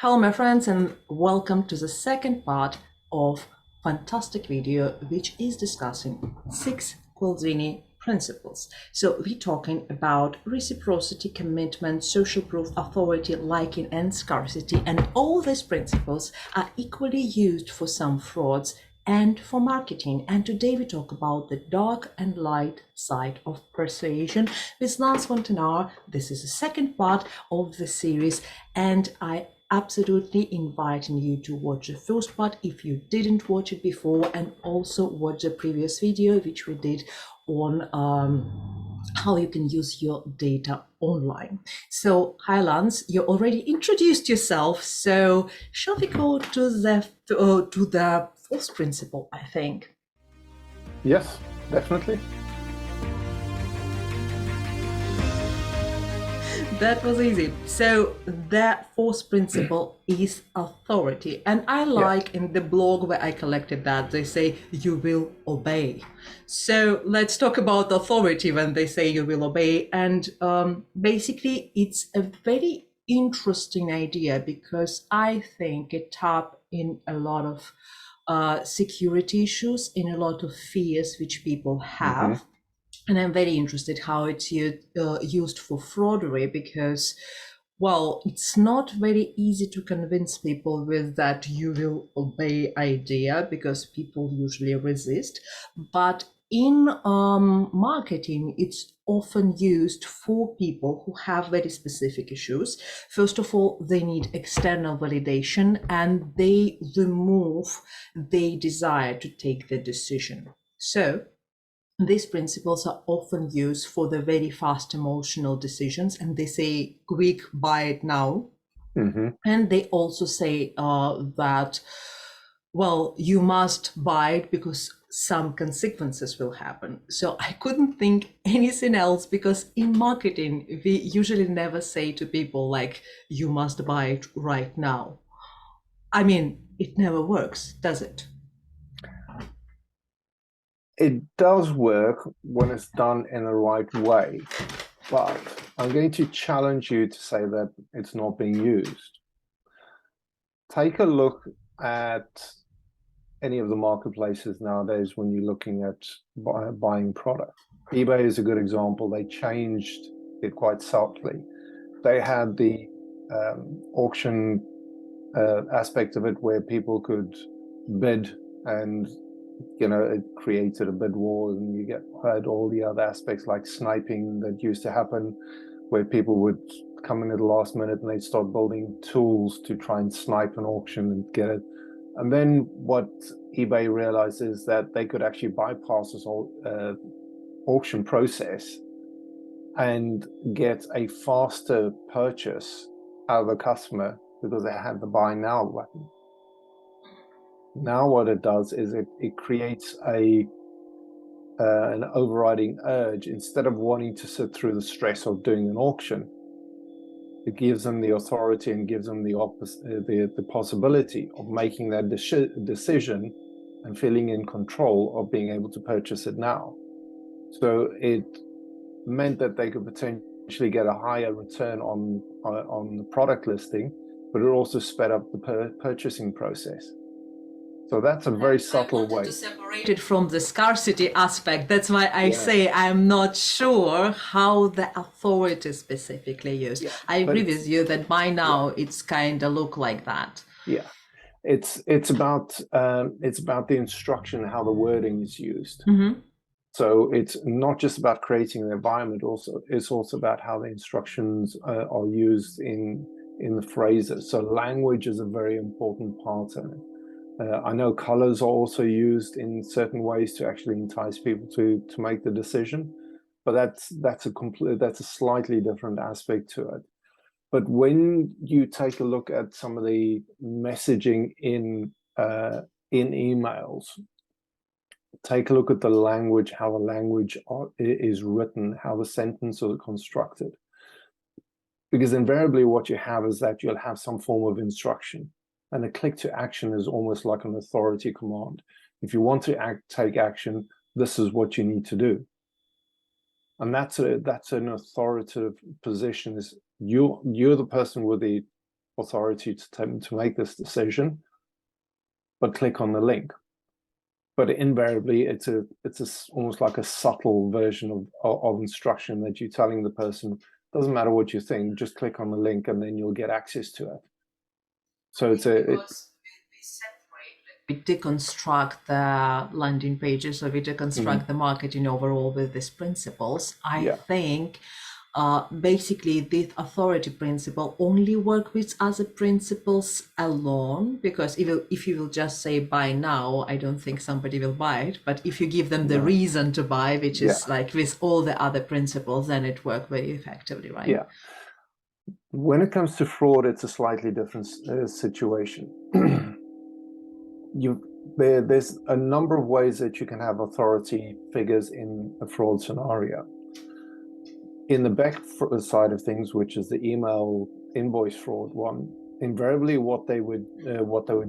Hello my friends and welcome to the second part of fantastic video which is discussing 6 Cialdini principles. So we're talking about reciprocity, commitment, social proof, authority, liking and scarcity, and all these principles are equally used for some frauds and for marketing. And today we talk about the dark and light side of persuasion with Lance Wantenaar. This is the second part of the series, and I absolutely inviting you to watch the first part if you didn't watch it before, and also watch the previous video which we did on how you can use your data online. So hi Lance, you already introduced yourself, so shall we go to the first principle, I think? Yes, definitely. That was easy. So that fourth principle is authority. And I like in the blog where I collected that, they say you will obey. So let's talk about authority when they say you will obey. And basically, it's a very interesting idea because I think it taps in a lot of security issues, in a lot of fears which people have. Mm-hmm. And I'm very interested how it's used for fraudery because, well, it's not very easy to convince people with that you will obey idea because people usually resist. But in marketing, it's often used for people who have very specific issues. First of all, they need external validation and they remove their desire to take the decision. So these principles are often used for the very fast emotional decisions, and they say, quick, buy it now. Mm-hmm. And they also say that, well, you must buy it because some consequences will happen. So I couldn't think anything else, because in marketing, we usually never say to people like, you must buy it right now. I mean, it never works, does it? It does work when it's done in the right way, but I'm going to challenge you to say that it's not being used. Take a look at any of the marketplaces nowadays when you're looking at buying product. eBay is a good example. They changed it quite subtly. They had the auction aspect of it where people could bid, and it created a bid war, and you had all the other aspects like sniping that used to happen, where people would come in at the last minute and they'd start building tools to try and snipe an auction and get it. And then what eBay realized is that they could actually bypass this whole auction process and get a faster purchase out of the customer because they had the buy now button. Now what it does is it creates an overriding urge. Instead of wanting to sit through the stress of doing an auction, it gives them the authority and gives them the possibility of making that decision and feeling in control of being able to purchase it now. So it meant that they could potentially get a higher return on the product listing, but it also sped up the purchasing process. So that's a very subtle way. To separate it from the scarcity aspect. That's why I say I'm not sure how the authority is specifically used. I agree with you that by now it's kind of look like that. Yeah, it's about the instruction, how the wording is used. Mm-hmm. So it's not just about creating an environment. It's also about how the instructions are used in the phrases. So language is a very important part of it. I know colors are also used in certain ways to actually entice people to make the decision, but that's a slightly different aspect to it. But when you take a look at some of the messaging in emails, take a look at the language, how the language is written, how the sentences are constructed. Because invariably what you have is that you'll have some form of instruction. And a click to action is almost like an authority command. If you want to take action, this is what you need to do. And that's an authoritative position. Is you're the person with the authority to make this decision, but click on the link. But invariably, it's almost like a subtle version of instruction that you're telling the person, doesn't matter what you think, just click on the link and then you'll get access to it. So we deconstruct the landing pages, or we deconstruct the marketing overall with these principles. I think basically this authority principle only work with other principles alone, because if you will just say buy now, I don't think somebody will buy it. But if you give them the reason to buy, which is like with all the other principles, then it works very effectively, right? Yeah. When it comes to fraud, it's a slightly different situation. There's a number of ways that you can have authority figures in a fraud scenario. In the back side of things, which is the email invoice fraud one, invariably what they would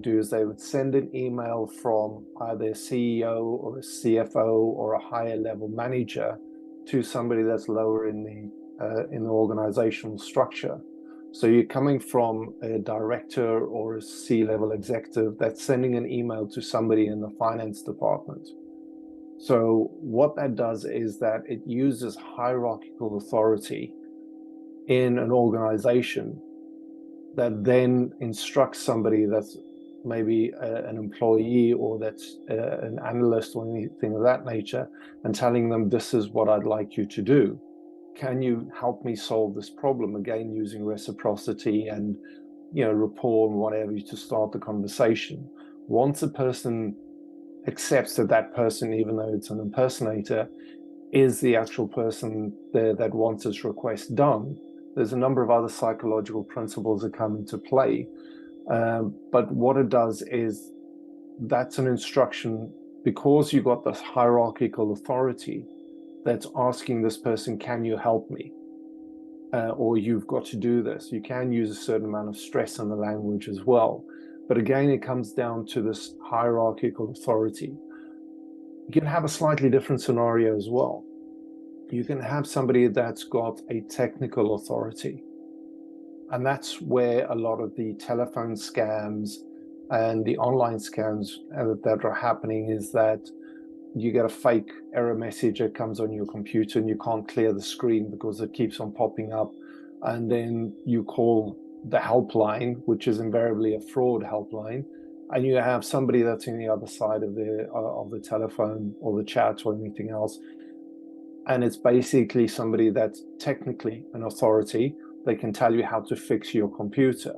do is they would send an email from either a CEO or a CFO or a higher level manager to somebody that's lower in the organizational structure. So you're coming from a director or a C-level executive that's sending an email to somebody in the finance department. So what that does is that it uses hierarchical authority in an organization that then instructs somebody that's maybe an employee or that's an analyst or anything of that nature, and telling them, this is what I'd like you to do. Can you help me solve this problem? Again, using reciprocity and rapport and whatever to start the conversation. Once a person accepts that person, even though it's an impersonator, is the actual person that wants this request done, there's a number of other psychological principles that come into play. But what it does is that's an instruction, because you got this hierarchical authority that's asking this person, can you help me? Or you've got to do this. You can use a certain amount of stress in the language as well. But again, it comes down to this hierarchical authority. You can have a slightly different scenario as well. You can have somebody that's got a technical authority. And that's where a lot of the telephone scams and the online scams that are happening is that you get a fake error message that comes on your computer and you can't clear the screen because it keeps on popping up. And then you call the helpline, which is invariably a fraud helpline, and you have somebody that's on the other side of the telephone or the chat or anything else. And it's basically somebody that's technically an authority. They can tell you how to fix your computer.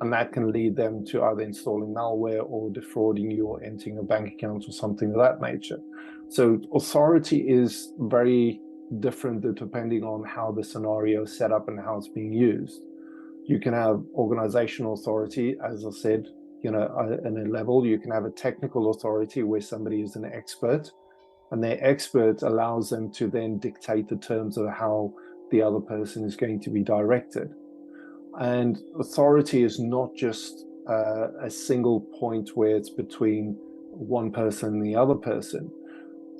And that can lead them to either installing malware or defrauding you or emptying a bank account or something of that nature. So authority is very different depending on how the scenario is set up and how it's being used. You can have organizational authority, as I said, in a level. You can have a technical authority where somebody is an expert, and their expert allows them to then dictate the terms of how the other person is going to be directed. And authority is not just a single point where it's between one person and the other person.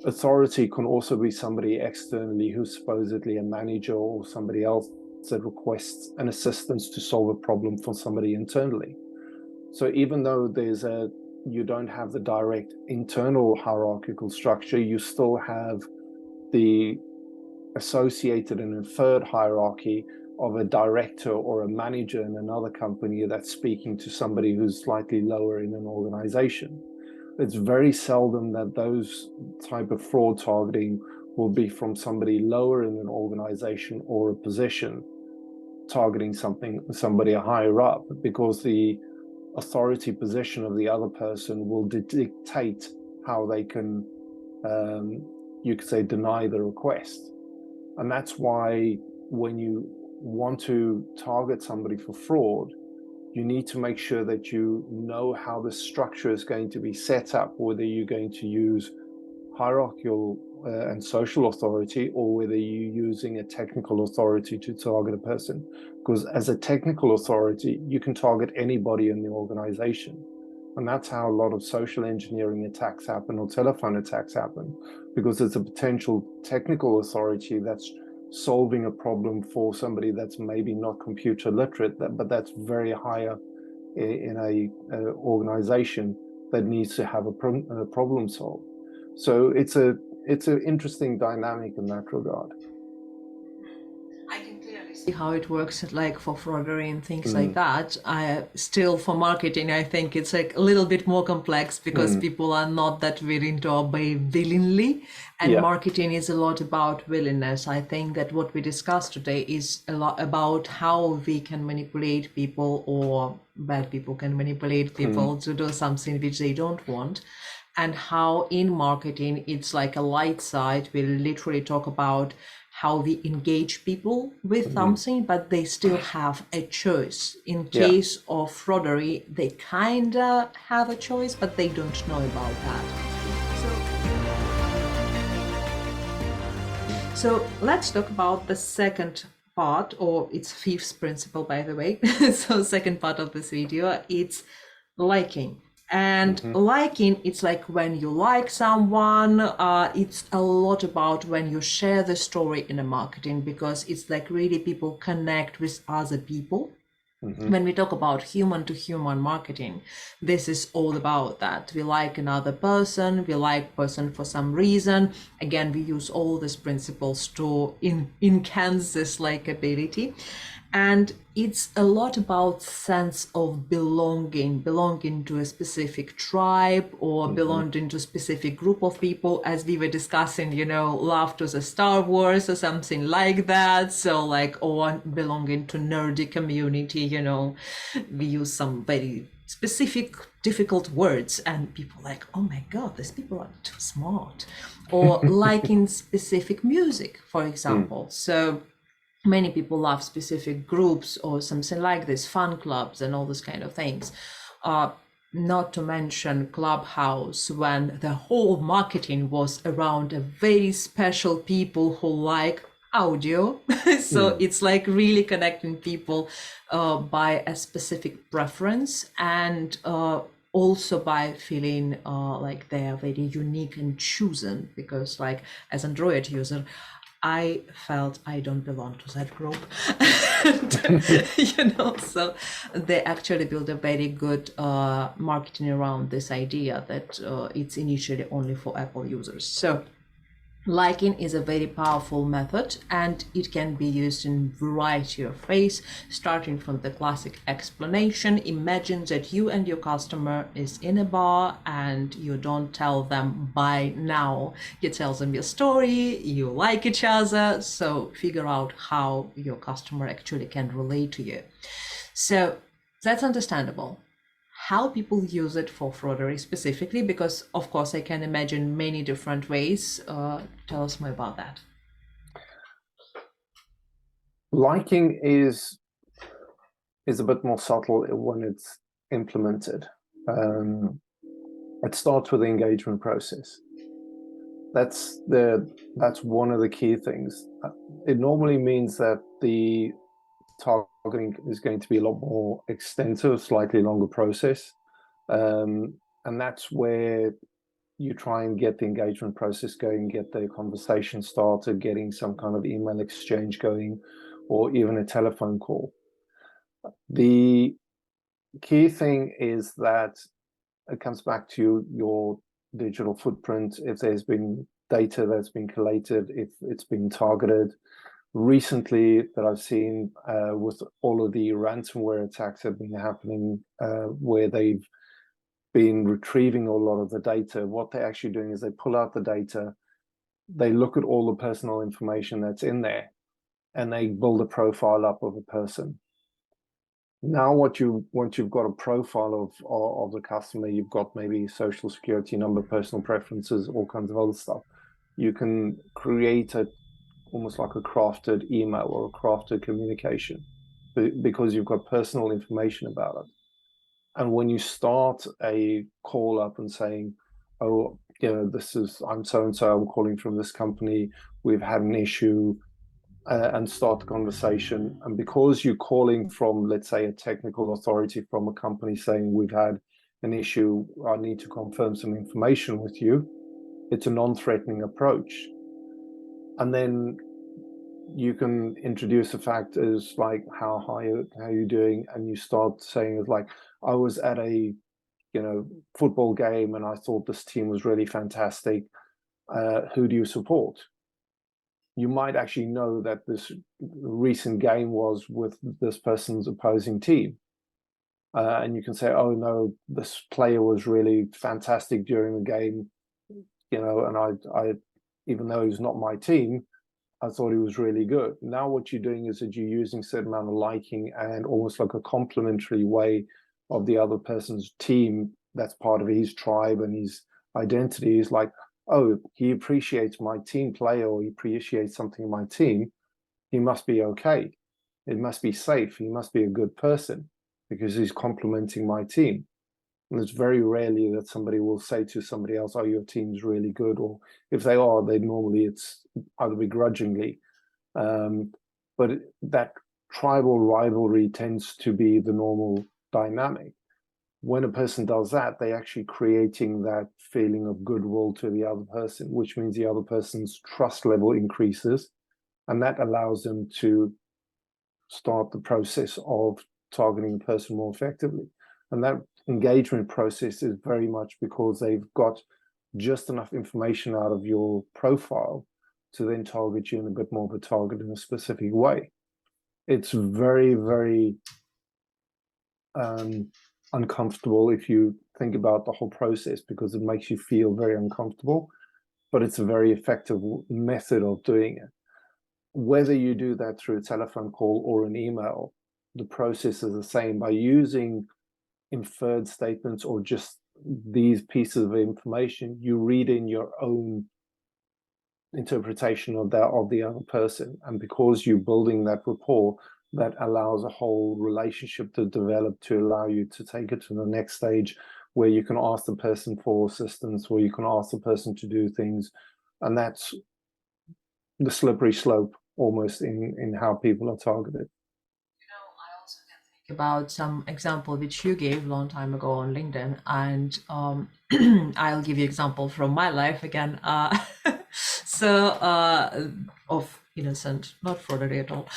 Authority can also be somebody externally who's supposedly a manager or somebody else that requests an assistance to solve a problem for somebody internally. So even though you don't have the direct internal hierarchical structure, you still have the associated and inferred hierarchy of a director or a manager in another company that's speaking to somebody who's slightly lower in an organization. It's very seldom that those type of fraud targeting will be from somebody lower in an organization or a position targeting somebody higher up, because the authority position of the other person will dictate how they can, you could say, deny the request. And that's why when you want to target somebody for fraud, you need to make sure that you know how the structure is going to be set up, whether you're going to use hierarchical and social authority, or whether you're using a technical authority to target a person. Because as a technical authority, you can target anybody in the organization. And that's how a lot of social engineering attacks happen or telephone attacks happen, because it's a potential technical authority that's solving a problem for somebody that's maybe not computer literate, but that's very higher in a organization that needs to have a problem solved. So it's an interesting dynamic in that regard. I can clearly see how it works, like for fraudery and things like that. I still, for marketing, I think it's like a little bit more complex because people are not that willing to obey willingly, and marketing is a lot about willingness. I think that what we discussed today is a lot about how we can manipulate people, or bad people can manipulate people to do something which they don't want. And how in marketing, it's like a light side. We literally talk about how we engage people with something, but they still have a choice. In case of fraudery, they kind of have a choice, but they don't know about that. So let's talk about the second part, or its fifth principle, by the way. So second part of this video, it's liking. And liking, it's like when you like someone, it's a lot about when you share the story in a marketing, because it's like really people connect with other people. When we talk about human to human marketing, this is all about that. We like another person, we like person for some reason. Again, we use all these principles to enhance this likability. And it's a lot about sense of belonging to a specific tribe, or belonging to a specific group of people, as we were discussing, love to the Star Wars or something like that. So like, or belonging to nerdy community, we use some very specific, difficult words, and people like, oh my God, these people are too smart. Or liking specific music, for example. So many people love specific groups or something like this, fan clubs and all those kind of things. Not to mention Clubhouse, when the whole marketing was around a very special people who like audio. So it's like really connecting people by a specific preference, and also by feeling like they are very unique and chosen, because like as Android user, I felt I don't belong to that group. And, so they actually built a very good marketing around this idea that it's initially only for Apple users. So liking is a very powerful method, and it can be used in a variety of ways, starting from the classic explanation. Imagine that you and your customer is in a bar, and you don't tell them bye now. You tell them your story, you like each other, so figure out how your customer actually can relate to you. So that's understandable. How people use it for fraudery specifically, because of course I can imagine many different ways. Tell us more about that. Liking is a bit more subtle when it's implemented. It starts with the engagement process. That's one of the key things. It normally means that the targeting is going to be a lot more extensive, slightly longer process. And that's where you try and get the engagement process going, get the conversation started, getting some kind of email exchange going, or even a telephone call. The key thing is that it comes back to your digital footprint. If there's been data that's been collated, if it's been targeted. Recently that I've seen with all of the ransomware attacks that have been happening, where they've been retrieving a lot of the data, what they're actually doing is they pull out the data, they look at all the personal information that's in there, and they build a profile up of a person. Now, once you've got a profile of the customer, you've got maybe social security number, personal preferences, all kinds of other stuff. You can create almost like a crafted email or a crafted communication, because you've got personal information about it. And when you start a call up and saying, oh, I'm so-and-so, I'm calling from this company, we've had an issue, and start the conversation. And because you're calling from, let's say, a technical authority from a company saying, we've had an issue, I need to confirm some information with you, it's a non-threatening approach. And then you can introduce a fact as like, how are you doing? And you start saying it like, I was at a, football game and I thought this team was really fantastic. Who do you support? You might actually know that this recent game was with this person's opposing team. And you can say, oh no, this player was really fantastic during the game, and I even though he's not my team, I thought he was really good. Now what you're doing is that you're using a certain amount of liking and almost like a complimentary way of the other person's team that's part of his tribe and his identity. Is like, oh, he appreciates my team play, or he appreciates something in my team. He must be okay. It must be safe. He must be a good person because he's complimenting my team. And it's very rarely that somebody will say to somebody else, oh, your team's really good. Or if they are, it's either begrudgingly. But that tribal rivalry tends to be the normal dynamic. When a person does that, they're actually creating that feeling of goodwill to the other person, which means the other person's trust level increases. And that allows them to start the process of targeting the person more effectively. And that engagement process is very much because they've got just enough information out of your profile to then target you in a bit more of a target in a specific way. It's very, very uncomfortable if you think about the whole process, because it makes you feel very uncomfortable, but it's a very effective method of doing it. Whether you do that through a telephone call or an email, the process is the same. By using inferred statements or just these pieces of information, you read in your own interpretation of the other person. And because you're building that rapport, that allows a whole relationship to develop, to allow you to take it to the next stage where you can ask the person for assistance, where you can ask the person to do things. And that's the slippery slope almost in how people are targeted. I also can think about some example which you gave a long time ago on LinkedIn, and I'll give you example from my life again. Of innocent, not fraudery at all.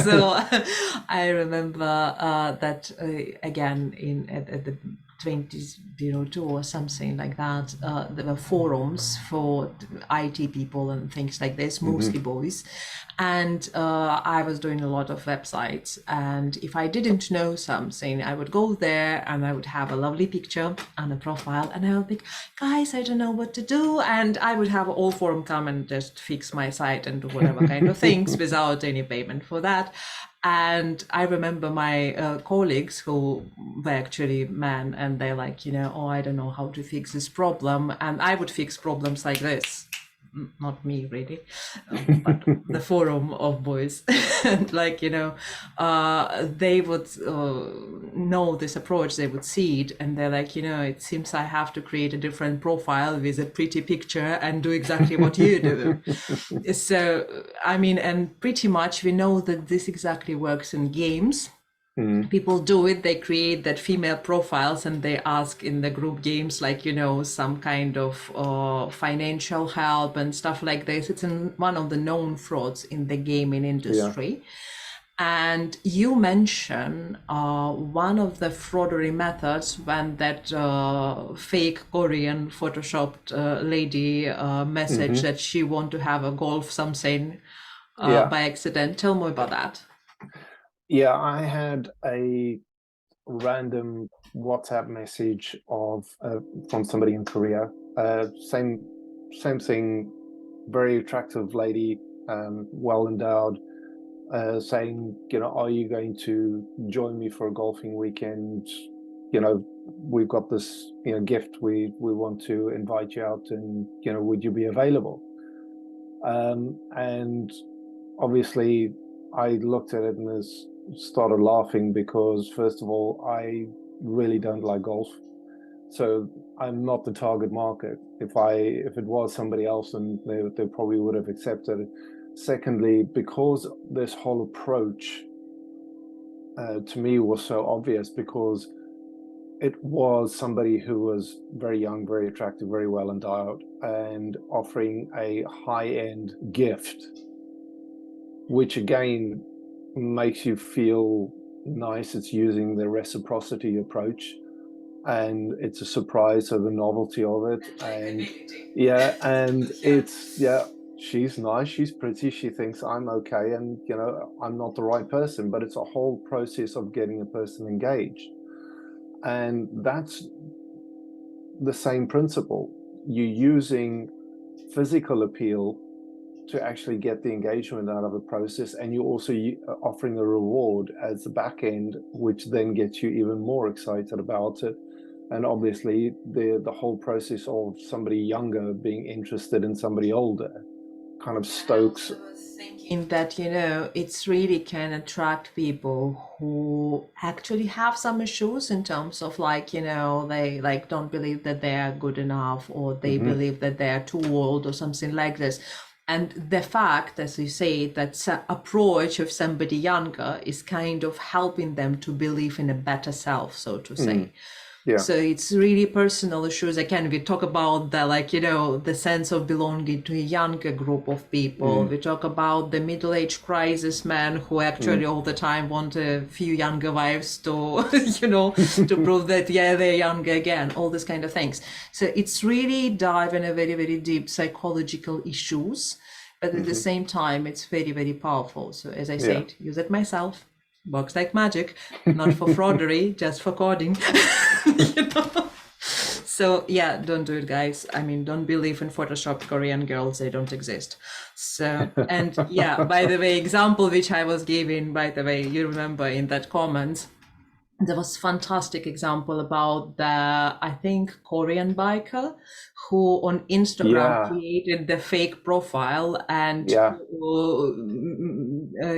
So I remember that again at the 2002 or something like that, there were forums for IT people and things like this, mostly boys. And I was doing a lot of websites. And if I didn't know something, I would go there and I would have a lovely picture and a profile. And I would think, guys, I don't know what to do. And I would have all forum come and just fix my site and do whatever kind of things without any payment for that. And I remember my colleagues who were actually men, and they're like, oh, I don't know how to fix this problem. And I would fix problems like this. Not me really, but the forum of boys. And like, they would know this approach, they would see it, and they're like, it seems I have to create a different profile with a pretty picture and do exactly what you do. So, I mean, and pretty much we know that this exactly works in games. People do it, they create that female profiles and they ask in the group games, like, some kind of financial help and stuff like this. It's one of the known frauds in the gaming industry. Yeah. And you mention one of the fraudery methods when that fake Korean photoshopped lady message that she want to have a golf something by accident. Tell me about that. Yeah, I had a random WhatsApp message from somebody in Korea. Same thing, very attractive lady, well endowed, saying, are you going to join me for a golfing weekend? We've got this, gift. We want to invite you out, and would you be available? And obviously, I looked at it and started laughing because, first of all, I really don't like golf, so I'm not the target market. If it was somebody else, then they probably would have accepted it. Secondly, because this whole approach to me was so obvious, because it was somebody who was very young, very attractive, very well endowed, and offering a high-end gift which again makes you feel nice. It's using the reciprocity approach, and it's a surprise, so the novelty of it. And yeah, and it's, yeah, she's nice, she's pretty, she thinks I'm okay, and you know, I'm not the right person, but it's a whole process of getting a person engaged. And that's the same principle. You're using physical appeal to actually get the engagement out of a process, and you're also offering a reward as the back end, which then gets you even more excited about it. And obviously the whole process of somebody younger being interested in somebody older kind of stokes. I was thinking that, you know, it's really can attract people who actually have some issues in terms of, like, you know, they like don't believe that they are good enough, or they believe that they are too old or something like this. And the fact, as you say, that approach of somebody younger is kind of helping them to believe in a better self, so to say. Yeah. So it's really personal issues. Again, we talk about the, like, you know, the sense of belonging to a younger group of people. We talk about the middle-age crisis men who actually all the time want a few younger wives to, you know, to prove that, yeah, they're younger again, all these kind of things. So it's really dive in a very, very deep psychological issues, but at the same time, it's very, very powerful. So as I said, use it myself. Works like magic, not for fraudery, just for coding. You know? So yeah, don't do it, guys. I mean, don't believe in Photoshop Korean girls, they don't exist. So, and yeah, by the way, example which I was giving, by the way, you remember in that comment, there was fantastic example about the, I think, Korean biker who on Instagram created the fake profile, and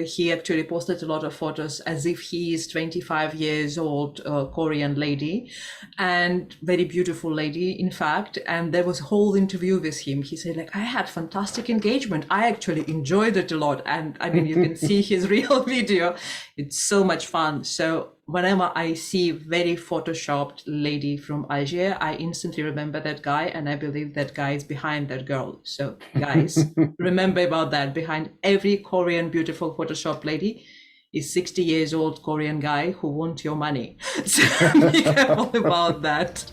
he actually posted a lot of photos as if he is 25 years old, Korean lady, and very beautiful lady, in fact. And there was a whole interview with him. He said, like, I had fantastic engagement. I actually enjoyed it a lot. And I mean, you can see his real video. It's so much fun. So whenever I see very photoshopped lady from Algeria, I instantly remember that guy, and I believe that guy is behind that girl. So guys, remember about that. Behind every Korean beautiful photoshopped lady is 60 years old Korean guy who wants your money. So be careful about that.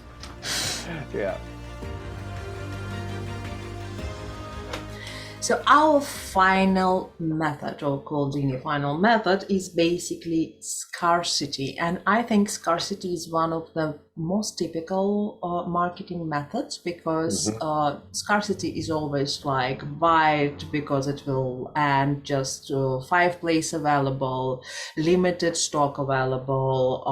Yeah. So our final method, or Cialdini final method, is basically scarcity. And I think scarcity is one of the most typical marketing methods, because scarcity is always like buy it because it will end, just 5 places available, limited stock available,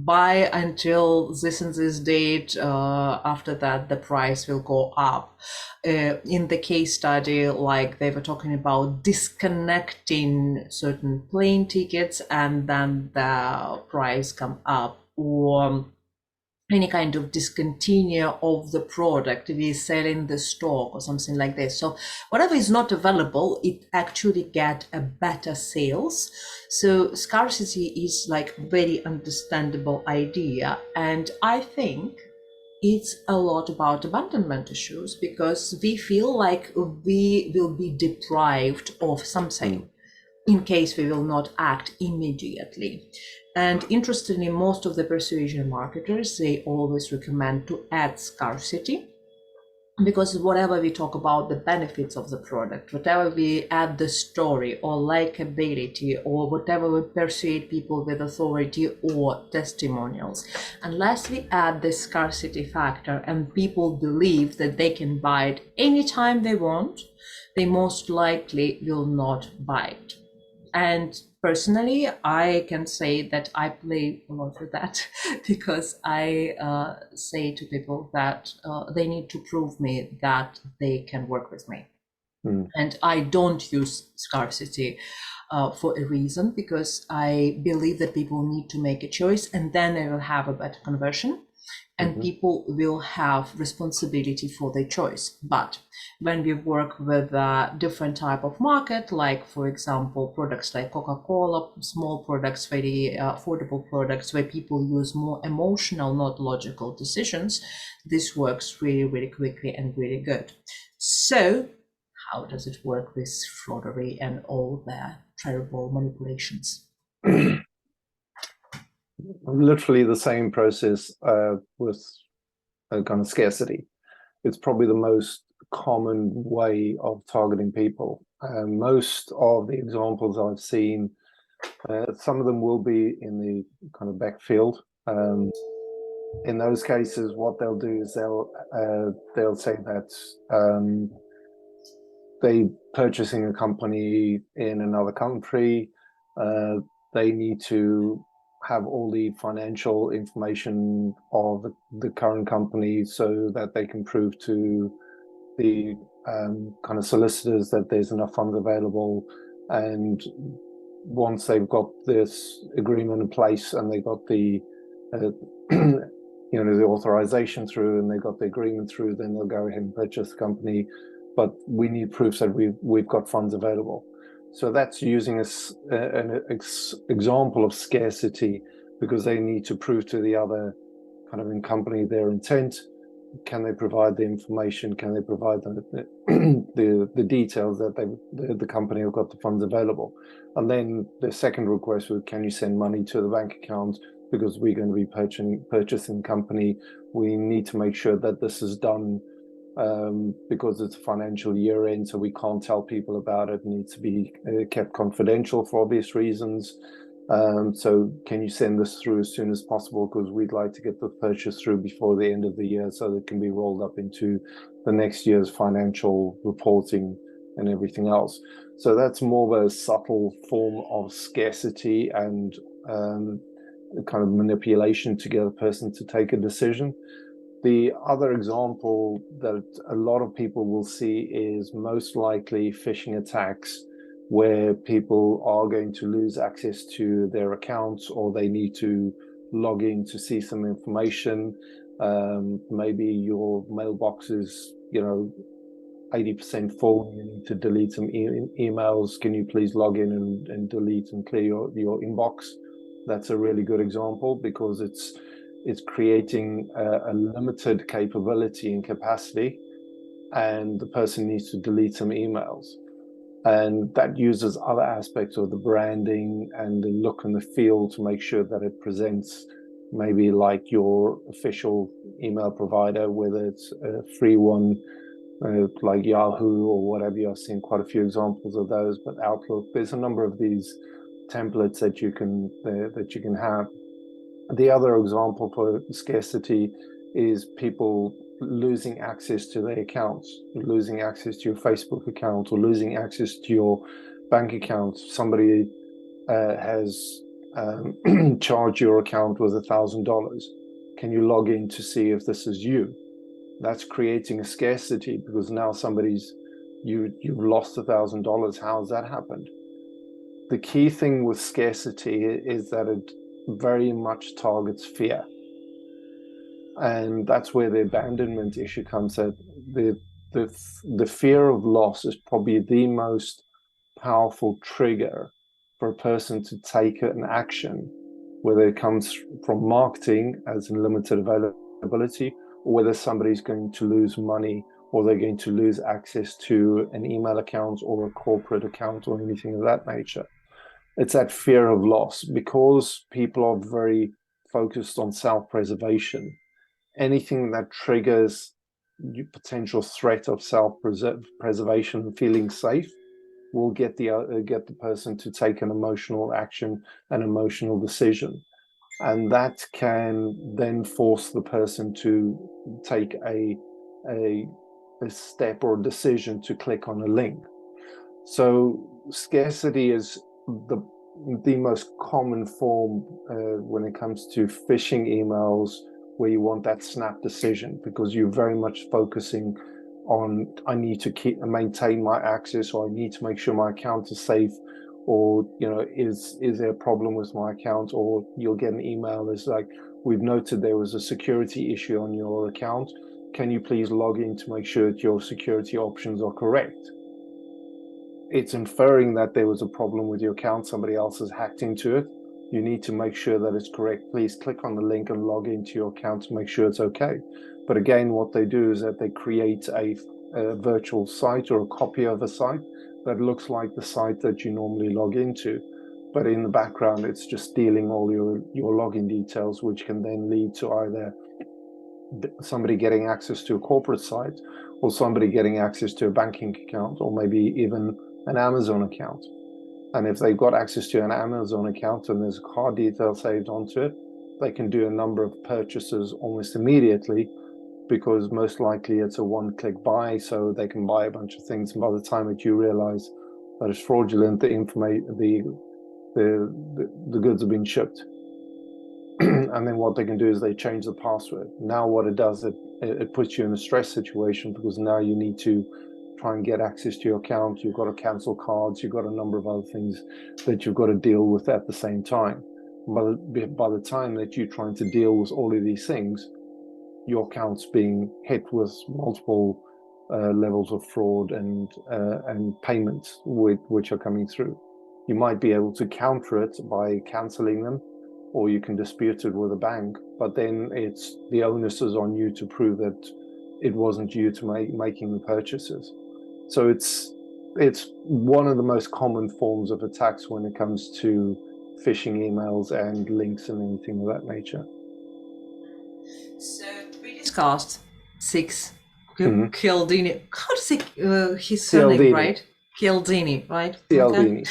buy until this and this date, after that the price will go up. In the case study, like they were talking about disconnecting certain plane tickets and then the price come up, or any kind of discontinue of the product, we sell in the stock or something like this. So whatever is not available, it actually get a better sales. So scarcity is like very understandable idea. And I think it's a lot about abandonment issues, because we feel like we will be deprived of something in case we will not act immediately. And interestingly, most of the persuasion marketers, they always recommend to add scarcity, because whatever we talk about the benefits of the product, whatever we add the story or likability, or whatever we persuade people with authority or testimonials, unless we add the scarcity factor and people believe that they can buy it anytime they want, they most likely will not buy it. And personally, I can say that I play a lot with that, because I say to people that they need to prove me that they can work with me. And I don't use scarcity for a reason, because I believe that people need to make a choice, and then they will have a better conversion, and people will have responsibility for their choice. But when we work with a different type of market, like for example, products like Coca-Cola, small products, very affordable products, where people use more emotional, not logical decisions, this works really, really quickly and really good. So how does it work with fraudery and all their terrible manipulations? Literally the same process with kind of scarcity. It's probably the most common way of targeting people. Most of the examples I've seen, some of them will be in the kind of backfield. In those cases, what they'll do is they'll say that they purchasing a company in another country. They need to have all the financial information of the current company so that they can prove to the kind of solicitors that there's enough funds available. And once they've got this agreement in place and they got the the authorization through and they got the agreement through, then they'll go ahead and purchase the company. But we need proofs that we've got funds available. So that's using an example of scarcity, because they need to prove to the other kind of company their intent. Can they provide the information? Can they provide the details that the company have got the funds available? And then the second request was, can you send money to the bank account, because we're going to be purchasing company. We need to make sure that this is done because it's a financial year end, so we can't tell people about it. It needs to be kept confidential for obvious reasons. So can you send this through as soon as possible, because we'd like to get the purchase through before the end of the year so that it can be rolled up into the next year's financial reporting and everything else. So that's more of a subtle form of scarcity and kind of manipulation to get a person to take a decision. The other example that a lot of people will see is most likely phishing attacks, where people are going to lose access to their accounts, or they need to log in to see some information. Maybe your mailbox is 80% full, you need to delete some emails. Can you please log in and delete and clear your inbox? That's a really good example, because it's creating a limited capability and capacity, and the person needs to delete some emails. And that uses other aspects of the branding and the look and the feel to make sure that it presents maybe like your official email provider, whether it's a free one like Yahoo or whatever. I've seen quite a few examples of those, but Outlook, there's a number of these templates that you can have. The other example for scarcity is people losing access to their accounts, losing access to your Facebook account, or losing access to your bank account. Somebody has charged your account with $1,000. Can you log in to see if this is you? That's creating a scarcity, because now you've lost $1,000. How's that happened? The key thing with scarcity is that it very much targets fear. And that's where the abandonment issue comes in. The fear of loss is probably the most powerful trigger for a person to take an action, whether it comes from marketing as in limited availability, or whether somebody's going to lose money, or they're going to lose access to an email account or a corporate account or anything of that nature. It's that fear of loss, because people are very focused on self-preservation. Anything that triggers potential threat of self-preservation and feeling safe will get the person to take an emotional action, an emotional decision. And that can then force the person to take a step or a decision to click on a link. So scarcity is the most common form when it comes to phishing emails, where you want that snap decision, because you're very much focusing on, I need to maintain my access, or I need to make sure my account is safe, or is there a problem with my account? Or you'll get an email that's like, we've noted there was a security issue on your account. Can you please log in to make sure that your security options are correct? It's inferring that there was a problem with your account, somebody else has hacked into it. You need to make sure that it's correct. Please click on the link and log into your account to make sure it's okay. But again, what they do is that they create a a virtual site or a copy of a site that looks like the site that you normally log into, but in the background it's just stealing all your login details, which can then lead to either somebody getting access to a corporate site or somebody getting access to a banking account or maybe even an Amazon account. And if they've got access to an Amazon account and there's a card detail saved onto it, they can do a number of purchases almost immediately, because most likely it's a one-click buy, so they can buy a bunch of things, and by the time that you realize that it's fraudulent, the goods have been shipped. And then what they can do is they change the password. Now what it does, it puts you in a stress situation, because now you need to try and get access to your account. You've got to cancel cards. You've got a number of other things that you've got to deal with at the same time. By the time that you're trying to deal with all of these things, your account's being hit with multiple levels of fraud and payments which are coming through. You might be able to counter it by canceling them, or you can dispute it with a bank, but then the onus is on you to prove that it wasn't you to making the purchases. So it's one of the most common forms of attacks when it comes to phishing emails and links and anything of that nature. So we discussed 6 Cialdini. How to say his surname, Cialdini. right? Cialdini, right? Cialdini.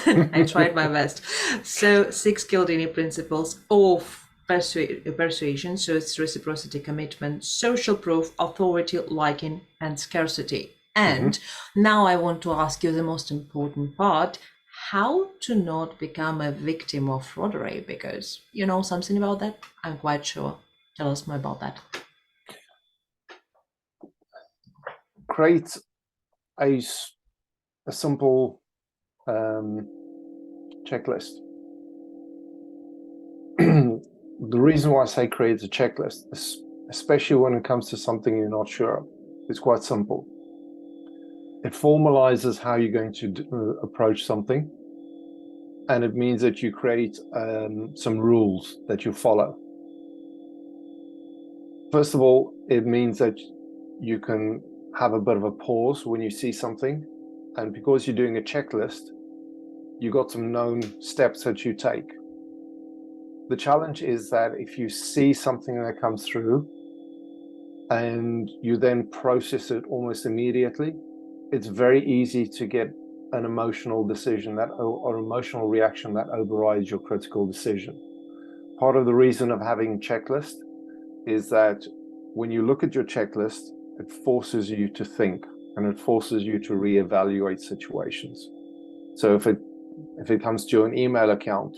Okay. I tried my best. So 6 Cialdini principles of persuasion. So it's reciprocity, commitment, social proof, authority, liking, and scarcity. And now I want to ask you the most important part: how to not become a victim of fraudery, because you know something about that? I'm quite sure. Tell us more about that. Create a simple checklist. The reason why I say create a checklist, especially when it comes to something you're not sure of, is quite simple. It formalizes how you're going to approach something, and it means that you create some rules that you follow. First of all, it means that you can have a bit of a pause when you see something, and because you're doing a checklist, you've got some known steps that you take. The challenge is that if you see something that comes through and you then process it almost immediately, it's very easy to get an emotional decision or emotional reaction that overrides your critical decision. Part of the reason of having a checklist is that when you look at your checklist, it forces you to think, and it forces you to reevaluate situations. So if it comes to an email account,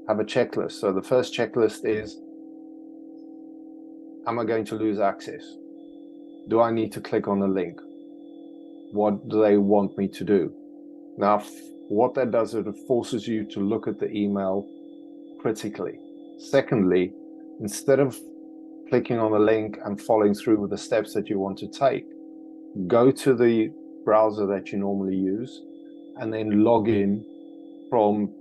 have a checklist. So the first checklist is, am I going to lose access? Do I need to click on a link? What do they want me to do? Now, what that does is it forces you to look at the email critically. Secondly, instead of clicking on the link and following through with the steps that you want to take, go to the browser that you normally use and then log in from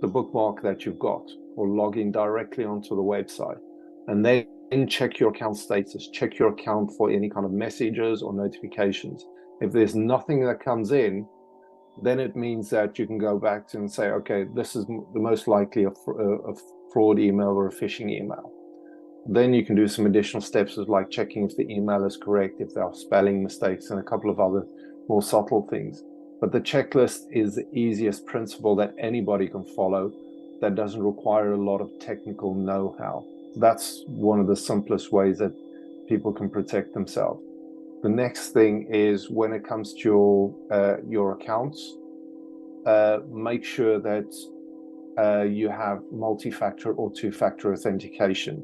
the bookmark that you've got, or log in directly onto the website, and then check your account status, check your account for any kind of messages or notifications. If there's nothing that comes in, then it means that you can go back to and say, okay, this is the most likely a fraud email or a phishing email. Then you can do some additional steps, like checking if the email is correct, if there are spelling mistakes, and a couple of other more subtle things. But the checklist is the easiest principle that anybody can follow that doesn't require a lot of technical know-how. That's one of the simplest ways that people can protect themselves. The next thing is, when it comes to your accounts, make sure that you have multi-factor or two-factor authentication.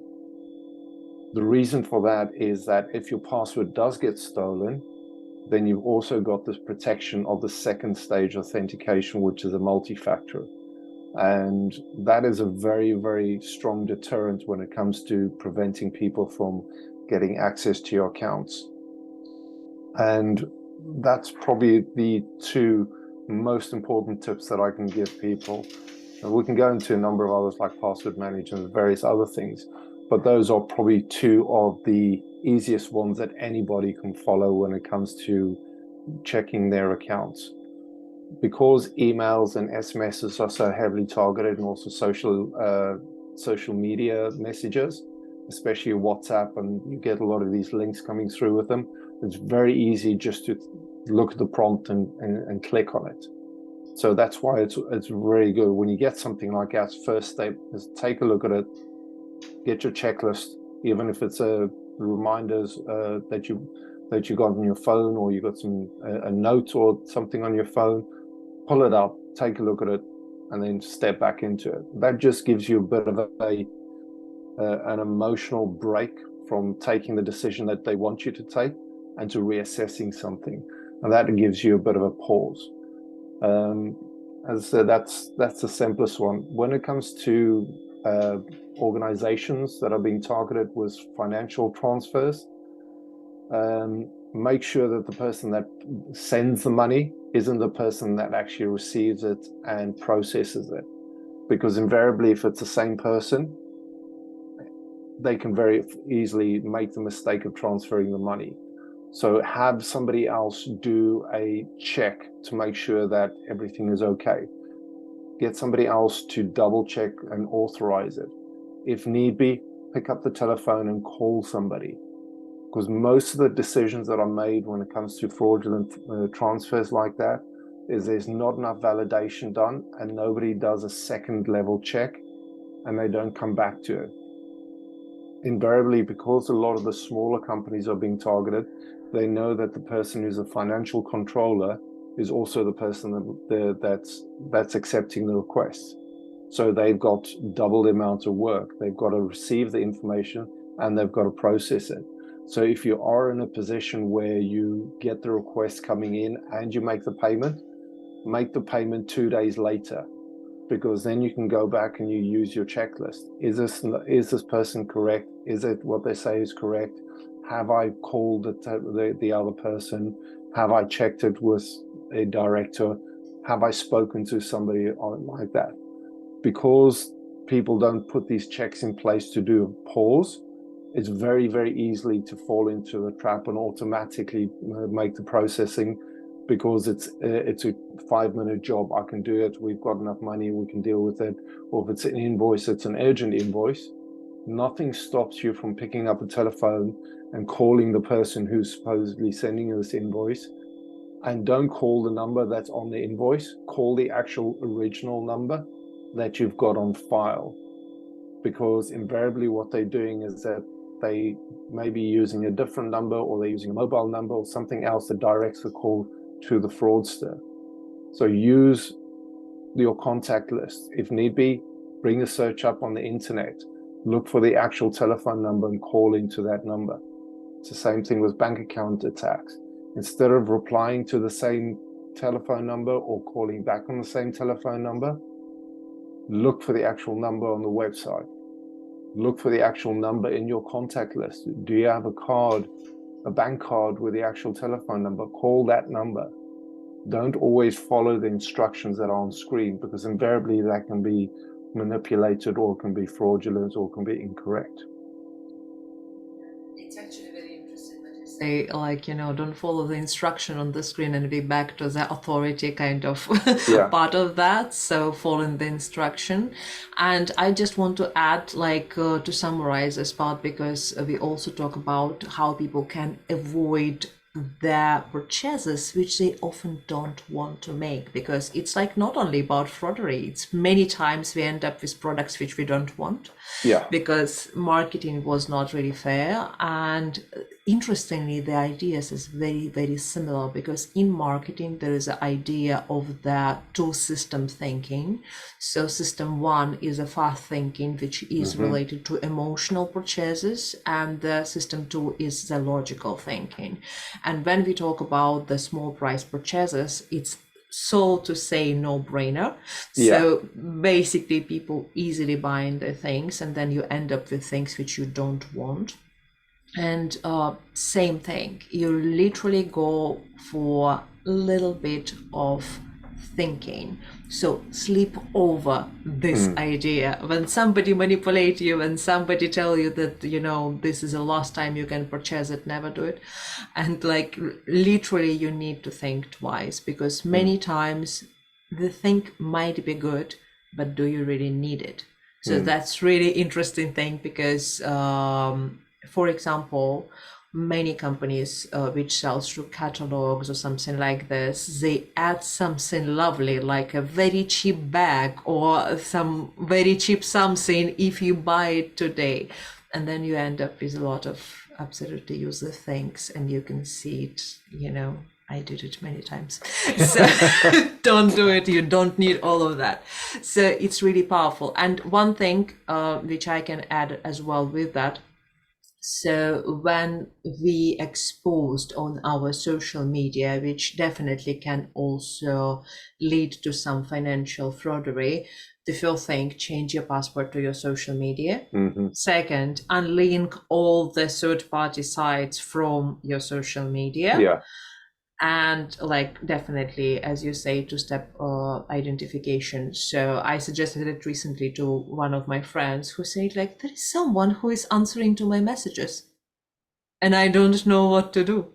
The reason for that is that if your password does get stolen, then you've also got this protection of the second stage authentication, which is a multi-factor. And that is a very, very strong deterrent when it comes to preventing people from getting access to your accounts. And that's probably the 2 most important tips that I can give people. And we can go into a number of others like password management and various other things, but those are probably 2 of the easiest ones that anybody can follow when it comes to checking their accounts. Because emails and SMSs are so heavily targeted, and also social media messages, especially WhatsApp, and you get a lot of these links coming through with them, it's very easy just to look at the prompt and click on it. So that's why it's really good. When you get something like that, first step is take a look at it, get your checklist, even if it's reminders that you got on your phone, or you got a note or something on your phone. Pull it up, take a look at it, and then step back into it. That just gives you a bit of an emotional break from taking the decision that they want you to take and to reassessing something. And that gives you a bit of a pause. As I said, that's the simplest one. When it comes to organizations that are being targeted with financial transfers, make sure that the person that sends the money isn't the person that actually receives it and processes it. Because invariably, if it's the same person, they can very easily make the mistake of transferring the money. So have somebody else do a check to make sure that everything is okay. Get somebody else to double check and authorize it. If need be, pick up the telephone and call somebody. Because most of the decisions that are made when it comes to fraudulent transfers like that is there's not enough validation done, and nobody does a second level check, and they don't come back to it. Invariably, because a lot of the smaller companies are being targeted, they know that the person who's a financial controller is also the person that's accepting the request. So they've got double the amount of work. They've got to receive the information and they've got to process it. So if you are in a position where you get the request coming in and you make the payment 2 days later, because then you can go back and you use your checklist. Is this person correct? Is it what they say is correct? Have I called the other person? Have I checked it with a director? Have I spoken to somebody like that? Because people don't put these checks in place to do a pause, it's very, very easily to fall into the trap and automatically make the processing, because it's a 5-minute job. I can do it. We've got enough money. We can deal with it. Or if it's an invoice, it's an urgent invoice. Nothing stops you from picking up a telephone and calling the person who's supposedly sending you this invoice. And don't call the number that's on the invoice. Call the actual original number that you've got on file. Because invariably what they're doing is that they may be using a different number, or they're using a mobile number or something else that directs the call to the fraudster. So use your contact list. If need be, bring a search up on the internet. Look for the actual telephone number and call into that number. It's the same thing with bank account attacks. Instead of replying to the same telephone number or calling back on the same telephone number, look for the actual number on the website. Look for the actual number in your contact list. Do you have a card, a bank card with the actual telephone number? Call that number. Don't always follow the instructions that are on screen, because invariably that can be manipulated, or can be fraudulent, or can be incorrect. It's actually very interesting that you say, like, don't follow the instruction on the screen, and be back to the authority kind of part of that. So following the instruction. And I just want to add, to summarize this part, because we also talk about how people can avoid their purchases which they often don't want to make, because it's not only about fraudery, it's many times we end up with products which we don't want, because marketing was not really fair. And interestingly, the ideas is very, very similar, because in marketing there is an idea of the two system thinking. So system one is a fast thinking, which is related to emotional purchases, and the system two is the logical thinking. And when we talk about the small price purchases, it's so to say no-brainer. So basically people easily buying the things, and then you end up with things which you don't want. And same thing, you literally go for a little bit of thinking. So sleep over this idea. When somebody manipulate you, when somebody tell you that, you know, this is the last time you can purchase it, never do it. And like literally you need to think twice, because many times the thing might be good, but do you really need it? So that's really interesting thing, because for example, many companies which sells through catalogs or something like this, they add something lovely like a very cheap bag or some very cheap something if you buy it today, and then you end up with a lot of absolutely useless things, and you can see it, you know, I did it many times. So don't do it. You don't need all of that. So it's really powerful. And one thing which I can add as well with that, so when we exposed on our social media, which definitely can also lead to some financial fraudery, the first thing, change your password to your social media. Second, unlink all the third-party sites from your social media. And like definitely, as you say, two-step identification. So I suggested it recently to one of my friends who said like, there is someone who is answering to my messages and I don't know what to do.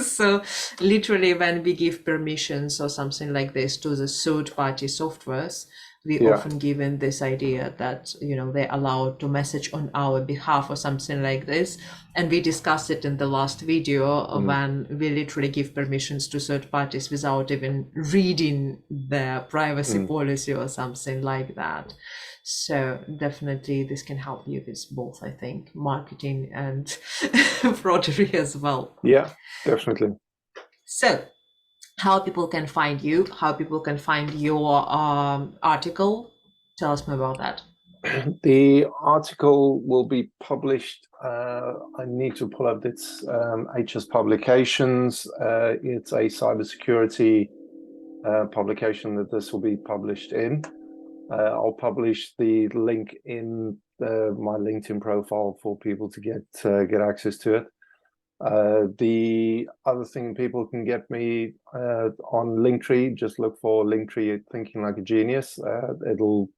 So literally when we give permissions or something like this to the third-party softwares, we often given this idea that, you know, they're allowed to message on our behalf or something like this. And we discussed it in the last video when we literally give permissions to third parties without even reading their privacy policy or something like that. So definitely this can help you with both, I think, marketing and fraudery as well. Yeah, definitely. So how people can find you, how people can find your article. Tell us more about that. The article will be published. I need to pull up its HS Publications. It's a cybersecurity publication that this will be published in. I'll publish the link in my LinkedIn profile for people to get access to it. The other thing, people can get me on Linktree. Just look for Linktree Thinking Like a Genius. It'll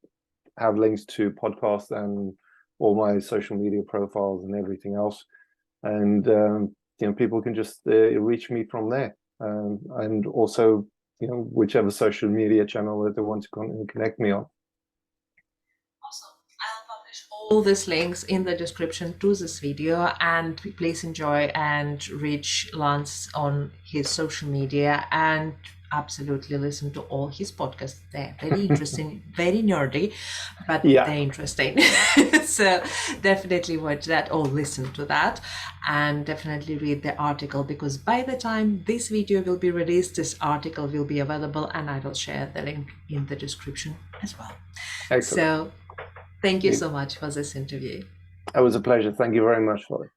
have links to podcasts and all my social media profiles and everything else. And you know, people can just reach me from there. And also, you know, whichever social media channel that they want to connect me on. All these links in the description to this video, and please enjoy and reach Lance on his social media and absolutely listen to all his podcasts. They're very interesting, very nerdy, but they're interesting. So definitely watch that or listen to that, and definitely read the article, because by the time this video will be released, this article will be available, and I will share the link in the description as well. Excellent. So thank you so much for this interview. It was a pleasure. Thank you very much for it.